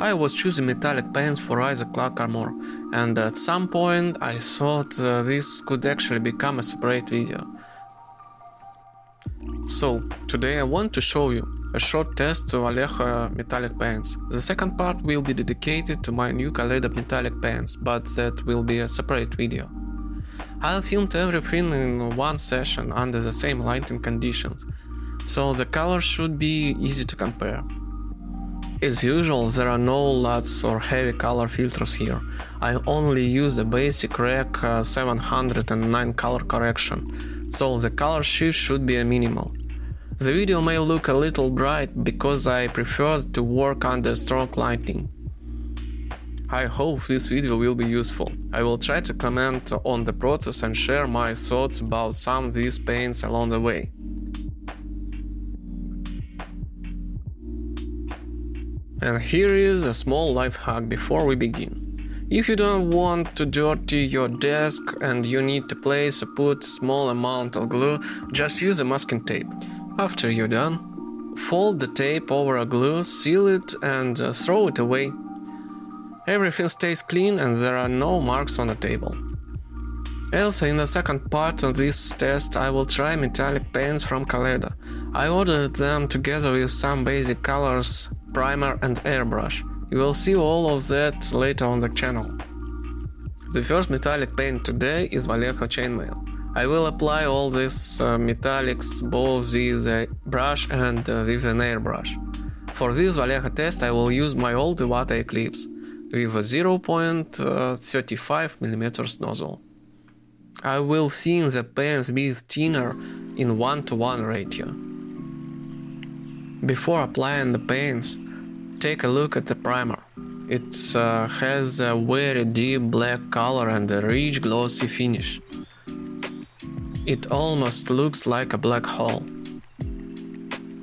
I was choosing metallic paints for Isaac Clarke armor, and at some point I thought this could actually become a separate video. So, today I want to show you a short test to Vallejo metallic paints. The second part will be dedicated to my new Kaleido metallic paints, but that will be a separate video. I filmed everything in one session under the same lighting conditions, so the colors should be easy to compare. As usual, there are no LUTs or heavy color filters here. I only use the basic Rec 709 color correction, so the color shift should be a minimal. The video may look a little bright because I prefer to work under strong lighting. I hope this video will be useful. I will try to comment on the process and share my thoughts about some of these paints along the way. And here is a small life hack before we begin. If you don't want to dirty your desk and you need to place or put a small amount of glue, just use a masking tape. After you're done, fold the tape over a glue, seal it and throw it away. Everything stays clean and there are no marks on the table. Also, in the second part of this test I will try metallic paints from Kaleido. I ordered them together with some basic colors, primer and airbrush. You will see all of that later on the channel. The first metallic paint today is Vallejo Chainmail. I will apply all these metallics both with a brush and with an airbrush. For this Vallejo test I will use my old Iwata Eclipse with a 0.35mm nozzle. I will thin the paints with thinner in 1:1 ratio. Before applying the paints, take a look at the primer. It has a very deep black color and a rich glossy finish. It almost looks like a black hole.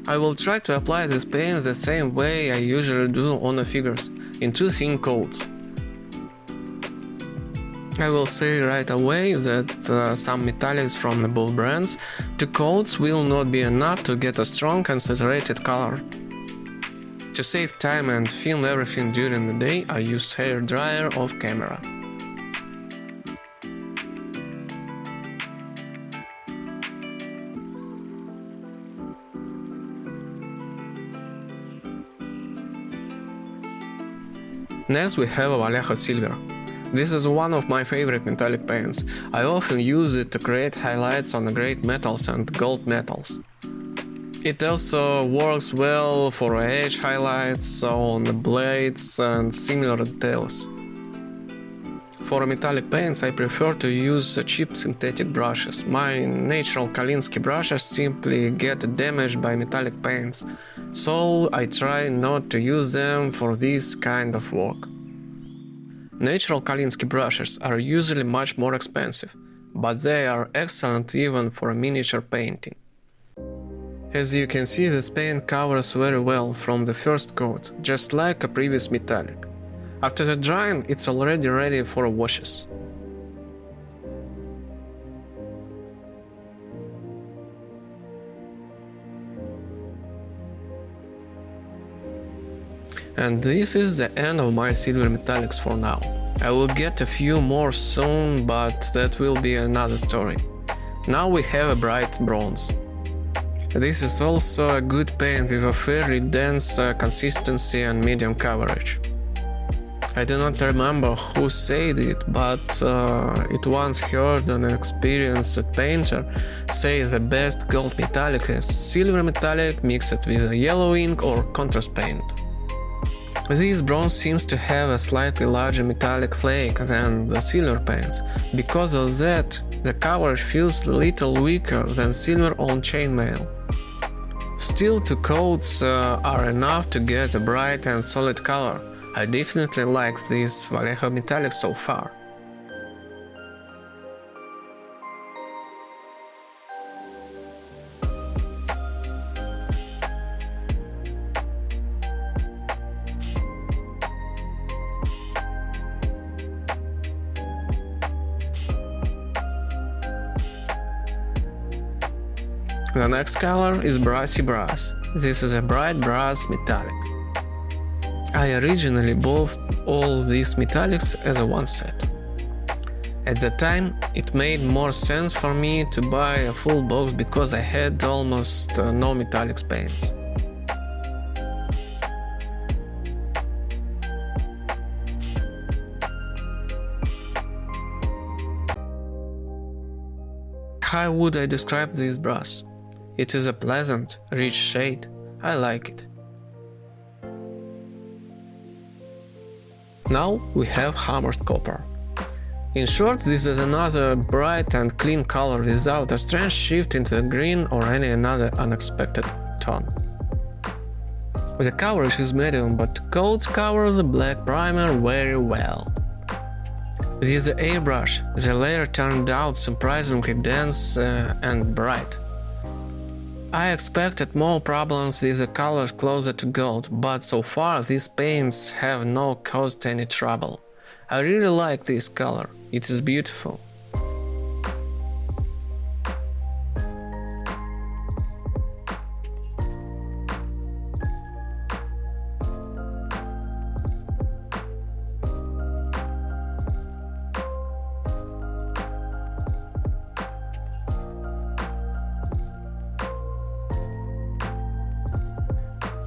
I will try to apply this paint the same way I usually do on the figures, in two thin coats. I will say right away that some metallics from both brands, two coats will not be enough to get a strong and saturated color. To save time and film everything during the day, I used hair dryer off camera. Next we have a Vallejo Silver. This is one of my favorite metallic paints. I often use it to create highlights on the great metals and gold metals. It also works well for edge highlights on the blades and similar details. For metallic paints I prefer to use cheap synthetic brushes. My natural Kalinsky brushes simply get damaged by metallic paints, so I try not to use them for this kind of work. Natural Kalinsky brushes are usually much more expensive, but they are excellent even for miniature painting. As you can see, this paint covers very well from the first coat, just like a previous metallic. After the drying, it's already ready for washes. And this is the end of my silver metallics for now. I will get a few more soon, but that will be another story. Now we have a bright bronze. This is also a good paint with a fairly dense consistency and medium coverage. I do not remember who said it, but it once heard an experienced painter say the best gold metallic is silver metallic mixed with a yellow ink or contrast paint. This bronze seems to have a slightly larger metallic flake than the silver paints. Because of that, the coverage feels a little weaker than silver on chainmail. Still, two coats are enough to get a bright and solid color. I definitely like this Vallejo metallic so far. The next color is Brassy Brass. This is a bright brass metallic. I originally bought all these metallics as a one set. At the time, it made more sense for me to buy a full box because I had almost no metallics paints. How would I describe this brush? It is a pleasant, rich shade. I like it. Now we have hammered copper. In short, this is another bright and clean color without a strange shift into the green or any another unexpected tone. The coverage is medium, but coats cover the black primer very well. With the airbrush, the layer turned out surprisingly dense and bright. I expected more problems with the colors closer to gold, but so far these paints have not caused any trouble. I really like this color, it is beautiful.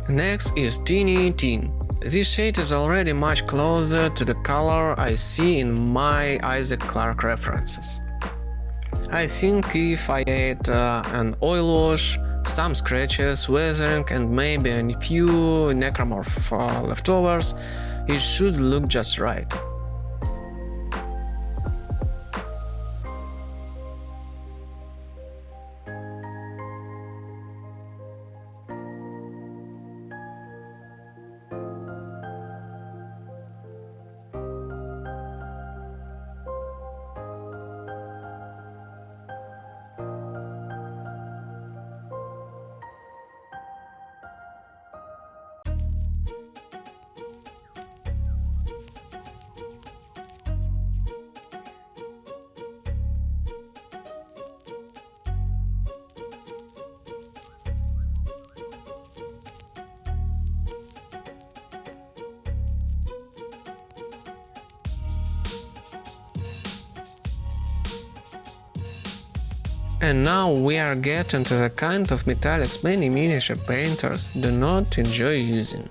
Next is Tinny Tin. This shade is already much closer to the color I see in my Isaac Clarke references. I think if I add an oil wash, some scratches, weathering and maybe a few necromorph leftovers, it should look just right. And now we are getting to the kind of metallics many miniature painters do not enjoy using.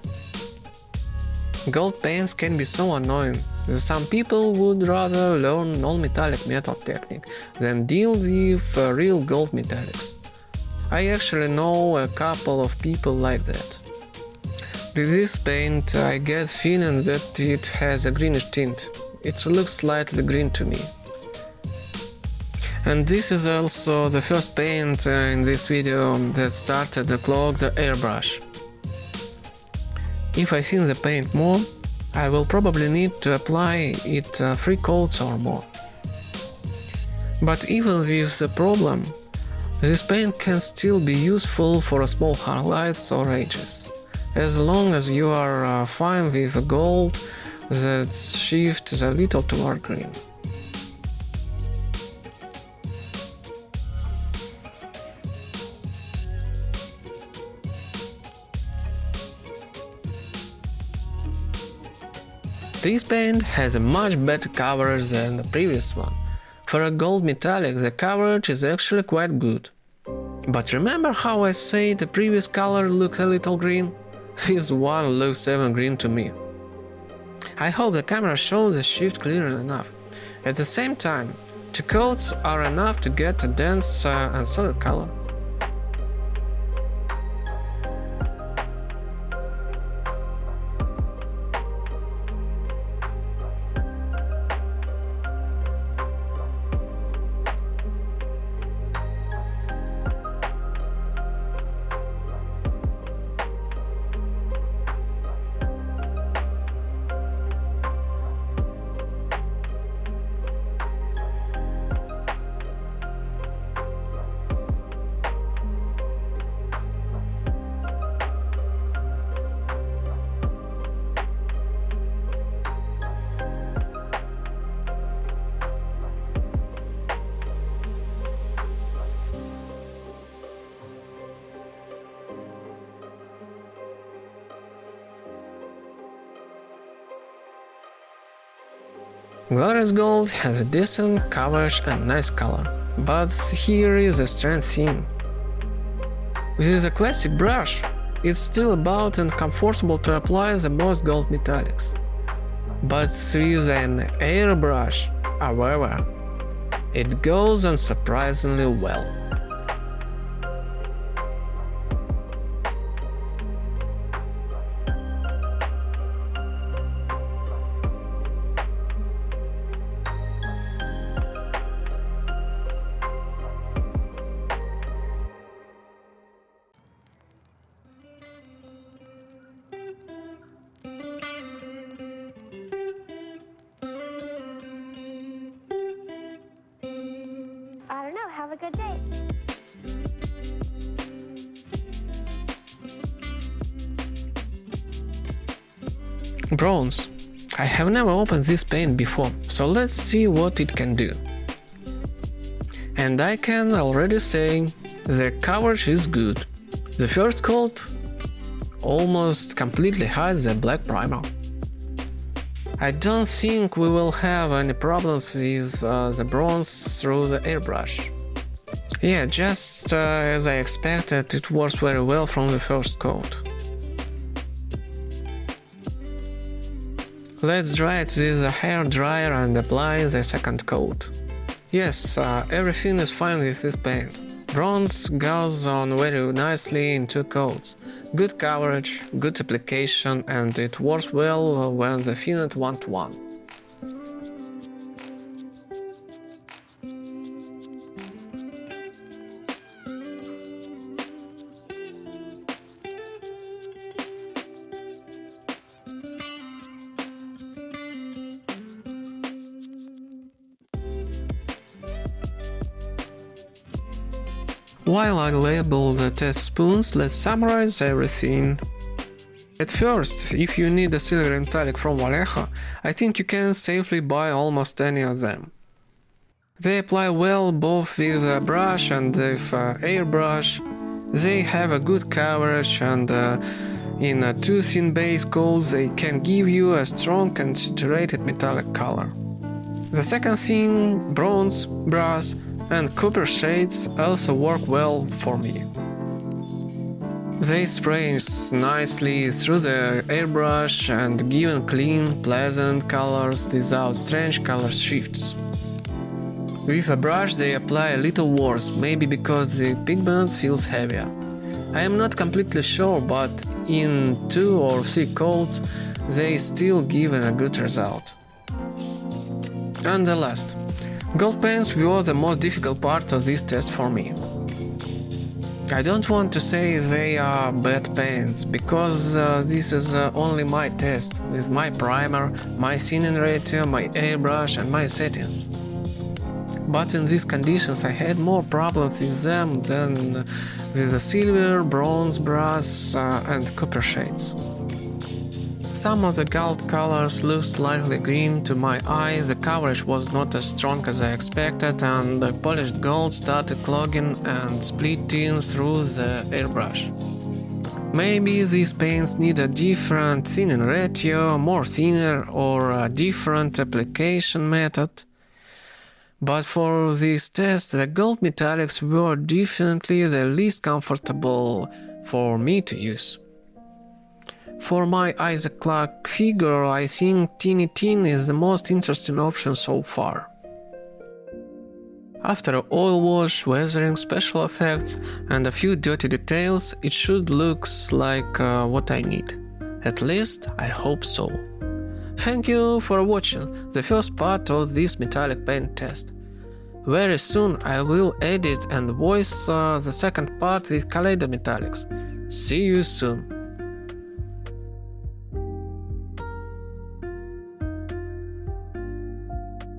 Gold paints can be so annoying that some people would rather learn all-metallic metal technique than deal with real gold metallics. I actually know a couple of people like that. With this paint I get feeling that it has a greenish tint. It looks slightly green to me. And this is also the first paint in this video that started to clog the airbrush. If I thin the paint more, I will probably need to apply it 3 coats or more. But even with the problem, this paint can still be useful for small highlights or edges, as long as you are fine with a gold that shifts a little toward green. This paint has a much better coverage than the previous one. For a gold metallic, the coverage is actually quite good. But remember how I said the previous color looked a little green? This one looks even green to me. I hope the camera shows the shift clearly enough. At the same time, 2 coats are enough to get a dense and solid color. Glorious Gold has a decent coverage and nice color, but here is a strange thing. With a classic brush, it's still about and comfortable to apply the most gold metallics. But with an airbrush, however, it goes on surprisingly well. I don't know, have a good day. Bronze. I have never opened this paint before, so let's see what it can do. And I can already say the coverage is good. The first coat almost completely hides the black primer. I don't think we will have any problems with the bronze through the airbrush. Yeah, just as I expected, it works very well from the first coat. Let's dry it with a hair dryer and apply the second coat. Yes, everything is fine with this paint. Bronze goes on very nicely in two coats. Good coverage, good application, and it works well when the thinned 1:1. While I label the test spoons, let's summarize everything. At first, if you need a silver metallic from Vallejo, I think you can safely buy almost any of them. They apply well both with a brush and with airbrush. They have a good coverage, and in a two thin base coats they can give you a strong and saturated metallic color. The second thing, bronze, brass and copper shades also work well for me. They spray nicely through the airbrush and give clean, pleasant colors without strange color shifts. With a brush they apply a little worse, maybe because the pigment feels heavier. I am not completely sure, but in 2 or 3 coats they still give a good result. And the last. Gold paints were the most difficult part of this test for me. I don't want to say they are bad paints, because this is only my test, with my primer, my thinning ratio, my airbrush and my settings. But in these conditions I had more problems with them than with the silver, bronze, brass and copper shades. Some of the gold colors looked slightly green to my eye, the coverage was not as strong as I expected, and the polished gold started clogging and splitting through the airbrush. Maybe these paints need a different thinning ratio, more thinner, or a different application method. But for this test, the gold metallics were definitely the least comfortable for me to use. For my Isaac Clarke figure, I think Tinny Tin is the most interesting option so far. After oil wash, weathering, special effects and a few dirty details, it should look like what I need. At least I hope so. Thank you for watching the first part of this metallic paint test. Very soon I will edit and voice the second part with Kaleido Metallics. See you soon!